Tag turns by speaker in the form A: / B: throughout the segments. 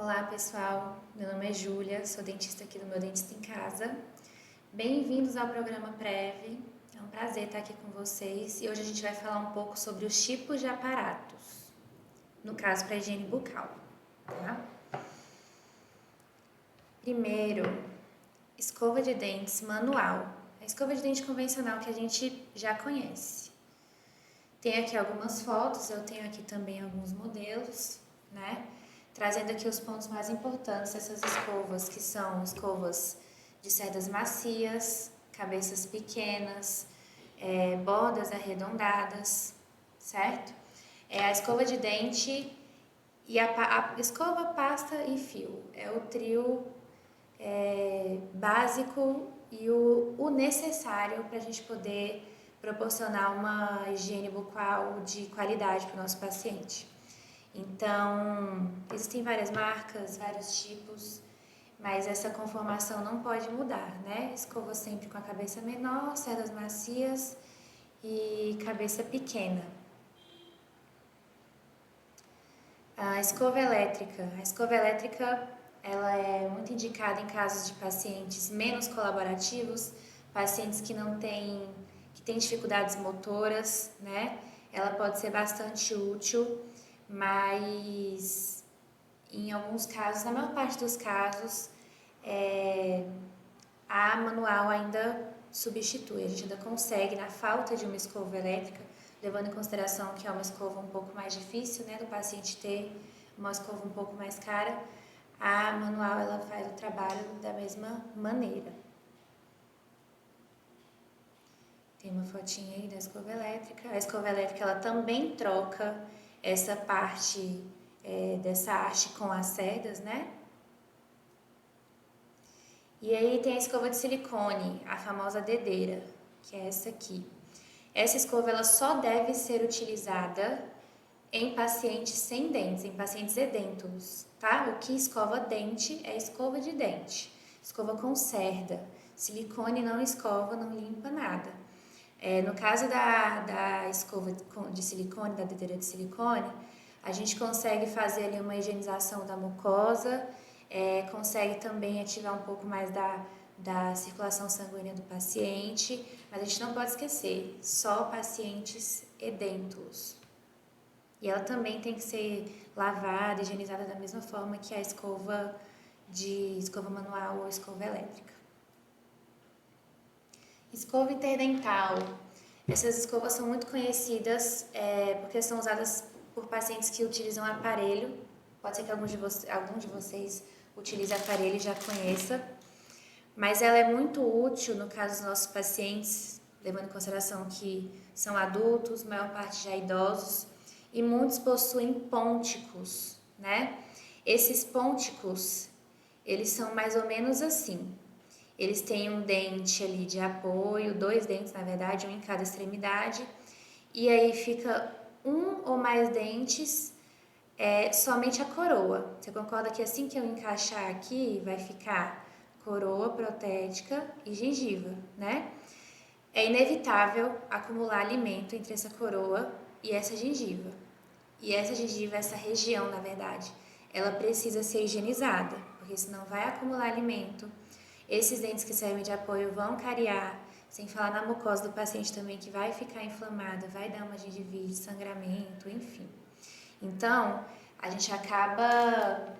A: Olá pessoal, meu nome é Júlia, sou dentista aqui do Meu Dentista em Casa. Bem-vindos ao programa Prev, é um prazer estar aqui com vocês e hoje a gente vai falar um pouco sobre os tipos de aparatos, no caso para higiene bucal, tá? Primeiro, escova de dentes manual, a escova de dente convencional que a gente já conhece. Tem aqui algumas fotos, eu tenho aqui também alguns modelos, né? Trazendo aqui os pontos mais importantes dessas escovas, que são escovas de cerdas macias, cabeças pequenas, bordas arredondadas, certo? A escova de dente e a escova, pasta e fio. É o trio básico e o necessário para a gente poder proporcionar uma higiene bucal de qualidade para o nosso paciente. Então, existem várias marcas, vários tipos, mas essa conformação não pode mudar, né? Escova sempre com a cabeça menor, cerdas macias e cabeça pequena. A escova elétrica. A escova elétrica, ela é muito indicada em casos de pacientes menos colaborativos, pacientes que têm dificuldades motoras, né? Ela pode ser bastante útil, mas em alguns casos, na maior parte dos casos, a manual ainda substitui. A gente ainda consegue, na falta de uma escova elétrica, levando em consideração que é uma escova um pouco mais difícil, né, do paciente ter uma escova um pouco mais cara, a manual ela faz o trabalho da mesma maneira. Tem uma fotinha aí da escova elétrica. A escova elétrica ela também troca essa parte dessa haste com as cerdas, né? E aí tem a escova de silicone, a famosa dedeira, que é essa aqui. Essa escova ela só deve ser utilizada em pacientes sem dentes, em pacientes edêntulos, tá? O que escova dente é escova de dente, escova com cerda. Silicone não escova, não limpa nada. No caso da escova de silicone, da dedeira de silicone, a gente consegue fazer ali uma higienização da mucosa, consegue também ativar um pouco mais da circulação sanguínea do paciente, mas a gente não pode esquecer, só pacientes edêntulos. E ela também tem que ser lavada, higienizada da mesma forma que a escova manual ou escova elétrica. Escova interdental. Essas escovas são muito conhecidas porque são usadas por pacientes que utilizam aparelho. Pode ser que algum de vocês utilize aparelho e já conheça. Mas ela é muito útil no caso dos nossos pacientes, levando em consideração que são adultos, maior parte já idosos, e muitos possuem pônticos, né? Esses pônticos, eles são mais ou menos assim. Eles têm um dente ali de apoio, dois dentes na verdade, um em cada extremidade, e aí fica um ou mais dentes, somente a coroa. Você concorda que assim que eu encaixar aqui, vai ficar coroa protética e gengiva, né? É inevitável acumular alimento entre essa coroa e essa gengiva. E essa gengiva, essa região, na verdade, ela precisa ser higienizada, porque senão vai acumular alimento. Esses dentes que servem de apoio vão cariar, sem falar na mucosa do paciente também, que vai ficar inflamada, vai dar uma gengivite, sangramento, enfim. Então, a gente acaba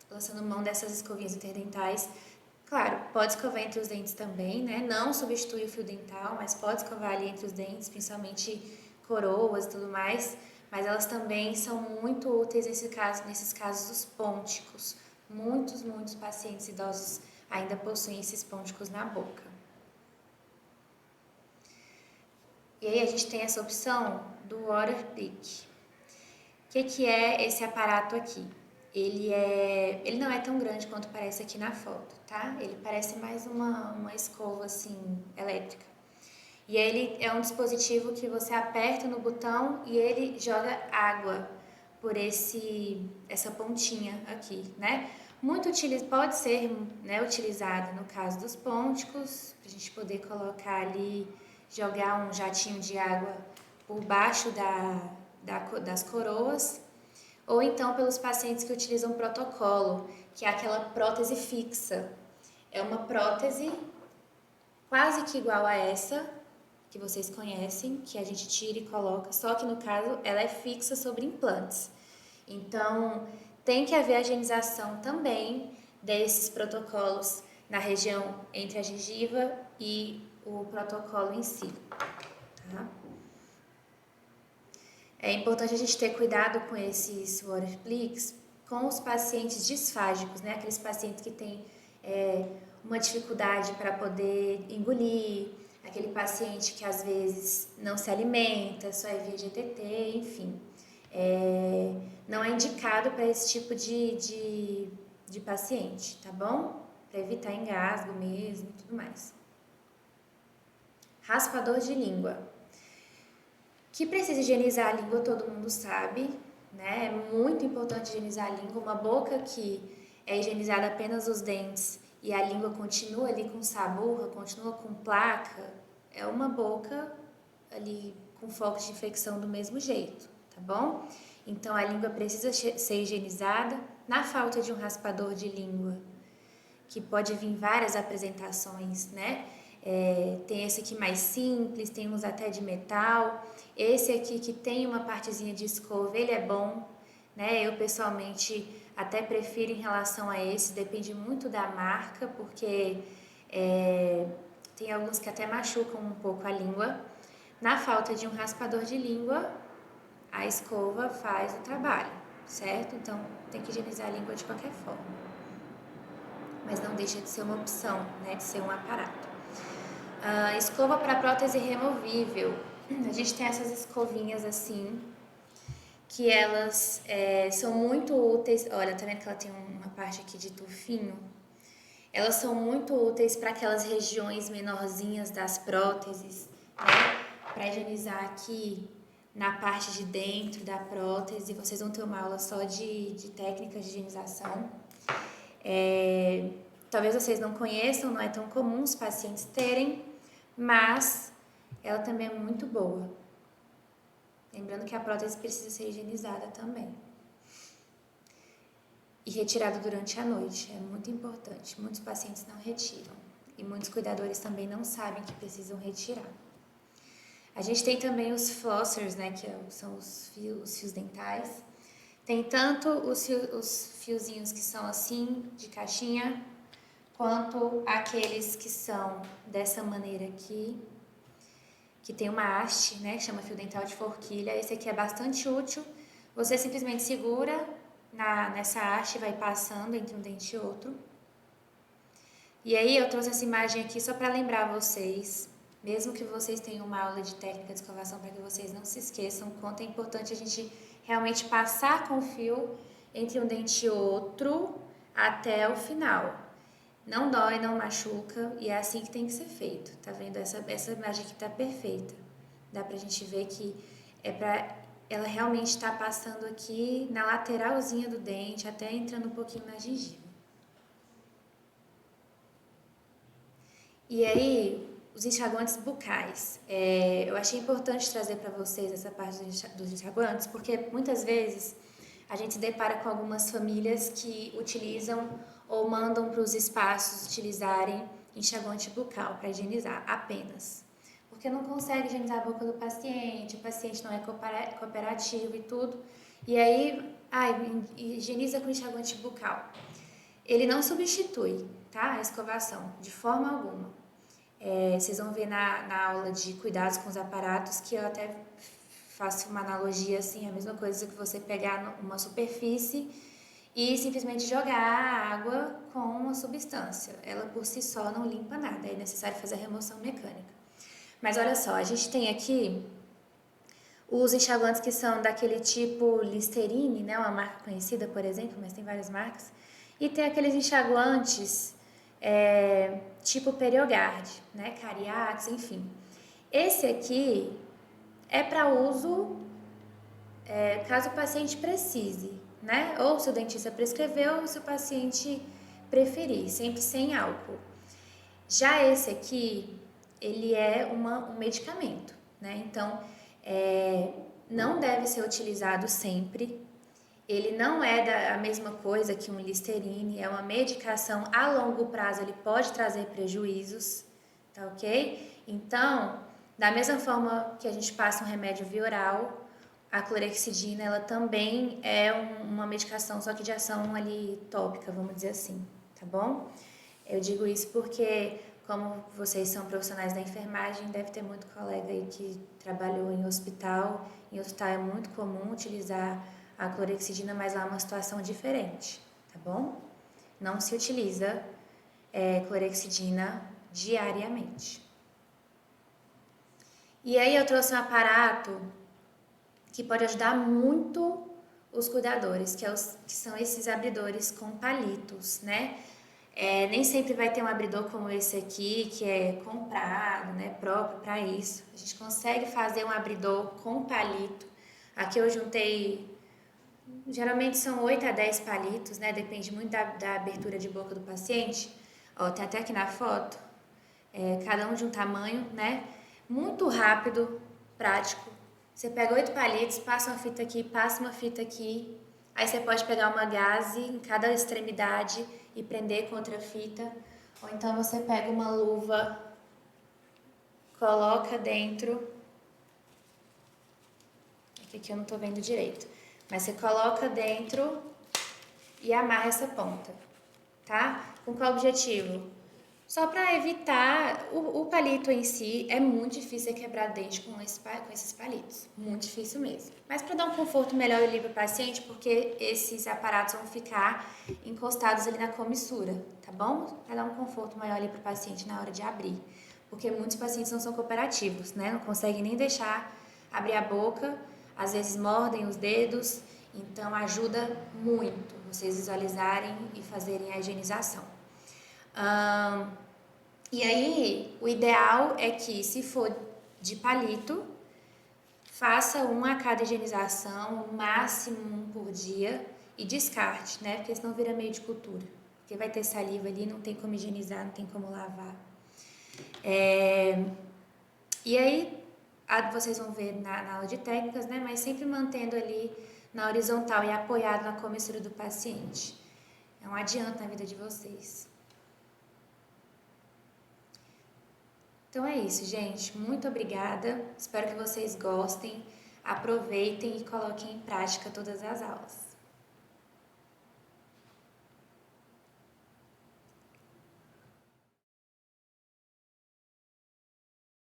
A: lançando mão dessas escovinhas interdentais. Claro, pode escovar entre os dentes também, né? Não substitui o fio dental, mas pode escovar ali entre os dentes, principalmente coroas e tudo mais. Mas elas também são muito úteis nesses casos dos pônticos. Muitos pacientes idosos ainda possuem esses pônticos na boca. E aí a gente tem essa opção do Waterpik. O que é esse aparato aqui? Ele não é tão grande quanto parece aqui na foto, tá? Ele parece mais uma escova assim elétrica. E ele é um dispositivo que você aperta no botão e ele joga água por essa pontinha aqui, né? Pode ser, né, utilizado no caso dos pônticos, para a gente poder colocar ali, jogar um jatinho de água por baixo das coroas, ou então pelos pacientes que utilizam protocolo, que é aquela prótese fixa. É uma prótese quase que igual a essa, que vocês conhecem, que a gente tira e coloca, só que no caso ela é fixa sobre implantes. Então, tem que haver a higienização também desses protocolos na região entre a gengiva e o protocolo em si. Tá? É importante a gente ter cuidado com esses waterpleaks com os pacientes disfágicos, né? Aqueles pacientes que têm uma dificuldade para poder engolir, aquele paciente que às vezes não se alimenta, só é via GTT, enfim. Não é indicado para esse tipo de paciente, tá bom? Para evitar engasgo mesmo e tudo mais. Raspador de língua. Que precisa higienizar a língua, todo mundo sabe, né? É muito importante higienizar a língua. Uma boca que é higienizada apenas os dentes e a língua continua ali com saburra, continua com placa, é uma boca ali com focos de infecção do mesmo jeito, tá bom? Então a língua precisa ser higienizada. Na falta de um raspador de língua, que pode vir várias apresentações, né? Tem esse aqui mais simples, tem uns até de metal. Esse aqui que tem uma partezinha de escova, ele é bom, né? Eu pessoalmente até prefiro em relação a esse, depende muito da marca, porque tem alguns que até machucam um pouco a língua. Na falta de um raspador de língua, a escova faz o trabalho, certo? Então tem que higienizar a língua de qualquer forma. Mas não deixa de ser uma opção, né? De ser um aparato. Escova para prótese removível. A gente tem essas escovinhas assim, que elas são muito úteis. Olha, tá vendo que ela tem uma parte aqui de tufinho? Elas são muito úteis para aquelas regiões menorzinhas das próteses, né? Para higienizar aqui na parte de dentro da prótese. Vocês vão ter uma aula só de técnicas de higienização. Talvez vocês não conheçam, não é tão comum os pacientes terem, mas ela também é muito boa. Lembrando que a prótese precisa ser higienizada também. E retirada durante a noite, é muito importante. Muitos pacientes não retiram e muitos cuidadores também não sabem que precisam retirar. A gente tem também os flossers, né, que são os fios dentais. Tem tanto os fiozinhos que são assim, de caixinha, quanto aqueles que são dessa maneira aqui, que tem uma haste, né, que chama fio dental de forquilha. Esse aqui é bastante útil. Você simplesmente segura nessa haste e vai passando entre um dente e outro. E aí eu trouxe essa imagem aqui só para lembrar vocês, mesmo que vocês tenham uma aula de técnica de escovação, para que vocês não se esqueçam, quanto é importante a gente realmente passar com o fio entre um dente e outro até o final. Não dói, não machuca e é assim que tem que ser feito. Tá vendo? Essa imagem aqui tá perfeita. Dá pra gente ver que ela realmente tá passando aqui na lateralzinha do dente, até entrando um pouquinho na gengiva. E aí, os enxaguantes bucais. Eu achei importante trazer para vocês essa parte dos enxaguantes, porque muitas vezes a gente se depara com algumas famílias que utilizam ou mandam para os espaços utilizarem enxaguante bucal para higienizar apenas. Porque não consegue higienizar a boca do paciente, o paciente não é cooperativo e tudo. E aí, higieniza com enxaguante bucal. Ele não substitui, tá, a escovação, de forma alguma. Vocês vão ver na aula de cuidados com os aparatos que eu até faço uma analogia assim, a mesma coisa que você pegar uma superfície e simplesmente jogar a água com uma substância. Ela por si só não limpa nada, é necessário fazer a remoção mecânica. Mas olha só, a gente tem aqui os enxaguantes que são daquele tipo Listerine, né, uma marca conhecida, por exemplo, mas tem várias marcas. E tem aqueles enxaguantes tipo Periogard, né, Cariax, enfim. Esse aqui é para uso caso o paciente precise, né? Ou se o dentista prescreveu, ou se o paciente preferir, sempre sem álcool. Já esse aqui, ele é um medicamento, né? Então, não deve ser utilizado sempre Ele não é a mesma coisa que um Listerine, é uma medicação a longo prazo, ele pode trazer prejuízos, tá ok? Então, da mesma forma que a gente passa um remédio via oral, a clorexidina, ela também é uma medicação, só que de ação ali tópica, vamos dizer assim, tá bom? Eu digo isso porque, como vocês são profissionais da enfermagem, deve ter muito colega aí que trabalhou em hospital. Em hospital é muito comum utilizar a clorexidina, mas lá é uma situação diferente, tá bom? Não se utiliza clorexidina diariamente. E aí eu trouxe um aparato que pode ajudar muito os cuidadores, que são esses abridores com palitos, né? Nem sempre vai ter um abridor como esse aqui, que é comprado, né, próprio para isso. A gente consegue fazer um abridor com palito. Aqui eu juntei, geralmente são 8 a 10 palitos, né, depende muito da abertura de boca do paciente. Ó, tem até aqui na foto, cada um de um tamanho, né, muito rápido, prático. Você pega 8 palitos, passa uma fita aqui, passa uma fita aqui. Aí você pode pegar uma gaze em cada extremidade e prender contra a fita. Ou então você pega uma luva, coloca dentro. Aqui eu não tô vendo direito. Mas você coloca dentro e amarra essa ponta, tá? Com qual objetivo? Só para evitar, o palito em si é muito difícil quebrar dente com esses palitos, muito difícil mesmo. Mas para dar um conforto melhor ali para o paciente, porque esses aparatos vão ficar encostados ali na comissura, tá bom? Para dar um conforto maior ali para o paciente na hora de abrir, porque muitos pacientes não são cooperativos, né? Não conseguem nem deixar abrir a boca, às vezes mordem os dedos, então ajuda muito vocês visualizarem e fazerem a higienização. E aí, o ideal é que, se for de palito, faça um a cada higienização, o máximo um por dia, e descarte, né? Porque senão vira meio de cultura. Porque vai ter saliva ali, não tem como higienizar, não tem como lavar. E aí, vocês vão ver na aula de técnicas, né? Mas sempre mantendo ali na horizontal e apoiado na comissura do paciente. É um adianto na vida de vocês. Então é isso, gente. Muito obrigada. Espero que vocês gostem, aproveitem e coloquem em prática todas as aulas.